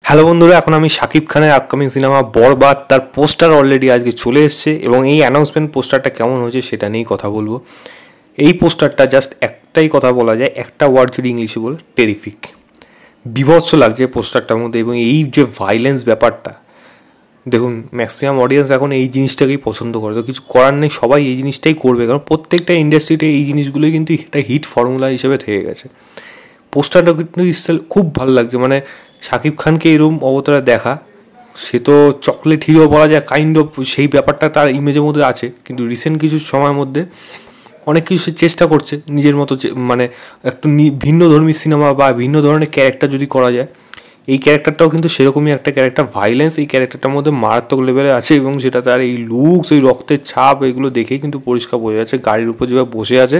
Hello বন্ধুরা, এখন আমি শাকিব খানের আপকামিং সিনেমা বরবাদ তার পোস্টার অলরেডি আজকে চলে এসছে এবং এই অ্যানাউন্সমেন্ট পোস্টারটা কেমন হয়েছে সেটা নিয়েই কথা বলবো। এই পোস্টারটা জাস্ট একটাই কথা বলা যায়, একটা ওয়ার্ড যদি ইংলিশে বলে, টেরিফিক। বিভৎস লাগছে পোস্টারটার মধ্যে এবং এই যে ভাইলেন্স ব্যাপারটা, দেখুন ম্যাক্সিমাম অডিয়েন্স এখন এই জিনিসটাকেই পছন্দ করে, তো কিছু করার নেই, সবাই এই জিনিসটাই করবে, কারণ প্রত্যেকটা ইন্ডাস্ট্রিতে এই জিনিসগুলোই কিন্তু একটা হিট ফর্মুলা হিসেবে থেকে গেছে। পোস্টারটা কিন্তু খুব ভালো লাগছে, মানে শাকিব খানকে এরকম অবতারে দেখা, সে তো চকলেট হিরো বলা যায় কাইন্ড অফ, সেই ব্যাপারটা তার ইমেজের মধ্যে আছে, কিন্তু রিসেন্ট কিছু সময়ের মধ্যে অনেক কিছু সে চেষ্টা করছে নিজের মতো, মানে একটু ভিন্ন ধর্মী সিনেমা বা ভিন্ন ধরনের ক্যারেক্টার যদি করা যায়। এই ক্যারেক্টারটাও কিন্তু সেরকমই একটা ক্যারেক্টার, ভাইলেন্স এই ক্যারেক্টারটার মধ্যে মারাত্মক লেভেলে আছে এবং সেটা তার এই লুকস, ওই রক্তের ছাপ, এগুলো দেখেই কিন্তু পরিষ্কার বোঝা যাচ্ছে। গাড়ির উপর যেভাবে বসে আছে,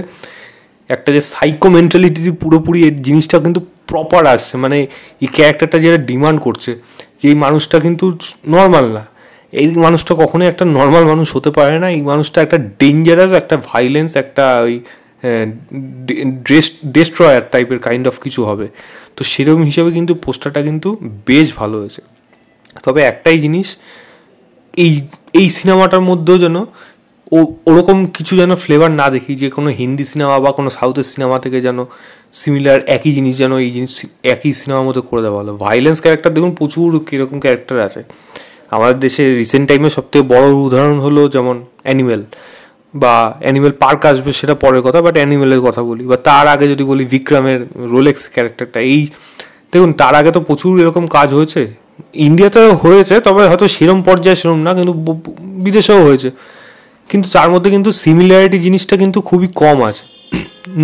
একটা যে সাইকো মেন্টালিটি পুরোপুরি এই জিনিসটা কিন্তু প্রপার আসছে, মানে এই ক্যারেক্টারটা যেটা ডিমান্ড করছে যে এই মানুষটা কিন্তু নর্মাল না, এই মানুষটা কখনোই একটা নর্মাল মানুষ হতে পারে না, এই মানুষটা একটা ডেঞ্জারাস, একটা ভাইলেন্স, একটা ওই ডেস্ট্রয়ার টাইপের কাইন্ড অফ কিছু হবে। তো সেরকম হিসাবে কিন্তু পোস্টারটা কিন্তু বেশ ভালো হয়েছে। তবে একটাই জিনিস, এই এই সিনেমাটার মধ্যেও যেন ওরকম কিছু যেন ফ্লেভার না দেখি যে কোনো হিন্দি সিনেমা বা কোনো সাউথের সিনেমা থেকে যেন সিমিলার একই জিনিস যেন এই জিনিস একই সিনেমার মধ্যে করে দেওয়া হলো। ভাইলেন্স ক্যারেক্টার দেখুন প্রচুর কীরকম ক্যারেক্টার আছে আমাদের দেশে। রিসেন্ট টাইমে সবথেকে বড় উদাহরণ হলো যেমন অ্যানিমেল বা অ্যানিমেল পার্ক আসবে, সেটা পরের কথা, বাট অ্যানিমেলের কথা বলি। বা তার আগে যদি বলি বিক্রমের রোলেক্স ক্যারেক্টারটা, এই দেখুন তার আগে তো প্রচুর এরকম কাজ হয়েছে, ইন্ডিয়াতেও হয়েছে, তবে হয়তো সেরম পর্যায়ে সেরম না, কিন্তু বিদেশেও হয়েছে, কিন্তু তার মধ্যে কিন্তু সিমিলারিটি জিনিসটা কিন্তু খুবই কম আছে।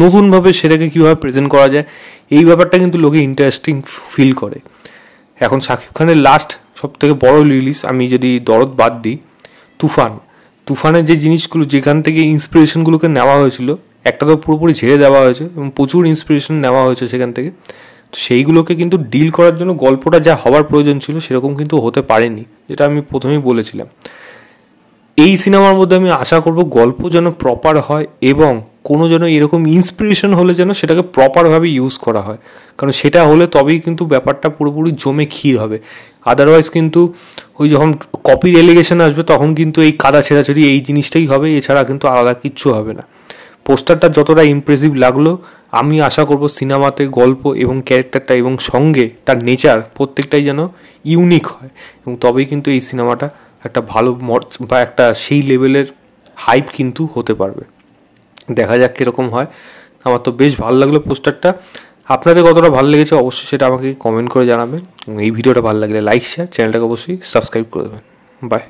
নতুনভাবে সেটাকে কীভাবে প্রেজেন্ট করা যায়, এই ব্যাপারটা কিন্তু লোকে ইন্টারেস্টিং ফিল করে। এখন শাকিব খানের লাস্ট সব থেকে বড় রিলিজ, আমি যদি দরদ বাদ দিই, তুফানের যে জিনিসগুলো, যেখান থেকে ইন্সপিরেশনগুলোকে নেওয়া হয়েছিল, একটা তো পুরোপুরি ঝেড়ে দেওয়া হয়েছে এবং প্রচুর ইন্সপিরেশন নেওয়া হয়েছে সেখান থেকে। তো সেইগুলোকে কিন্তু ডিল করার জন্য গল্পটা যা হওয়ার প্রয়োজন ছিল সেরকম কিন্তু হতে পারেনি, যেটা আমি প্রথমেই বলেছিলাম। এই সিনেমার মধ্যে আমি আশা করব গল্প যেন প্রপার হয় এবং কোনো যেন এরকম ইন্সপিরেশন হলে যেন সেটাকে প্রপারভাবে ইউজ করা হয়, কারণ সেটা হলে তবেই কিন্তু ব্যাপারটা পুরোপুরি জমে ক্ষীর হবে। আদারওয়াইজ কিন্তু ওই যখন কপির এলিগেশন আসবে তখন কিন্তু এই কাদা ছেঁড়াছড়ি এই জিনিসটাই হবে, এছাড়া কিন্তু আলাদা কিচ্ছু হবে না। পোস্টারটা যতটা ইমপ্রেসিভ লাগলো, আমি আশা করব সিনেমাতে গল্প এবং ক্যারেক্টারটা এবং সঙ্গে তার নেচার প্রত্যেকটাই যেন ইউনিক হয়, এবং তবেই কিন্তু এই সিনেমাটা একটা ভালো বা একটা সেই লেভেলের হাইপ কিন্তু হতে পারবে। দেখা যাক কীরকম হয়। আমার তো বেশ ভালো লাগলো পোস্টারটা। আপনাদের কতটা ভালো লেগেছে অবশ্যই সেটা আমাকে কমেন্ট করে জানাবেন, এবং এই ভিডিওটা ভালো লাগলে লাইক, শেয়ার, চ্যানেলটাকে অবশ্যই সাবস্ক্রাইব করে দেবেন। বাই।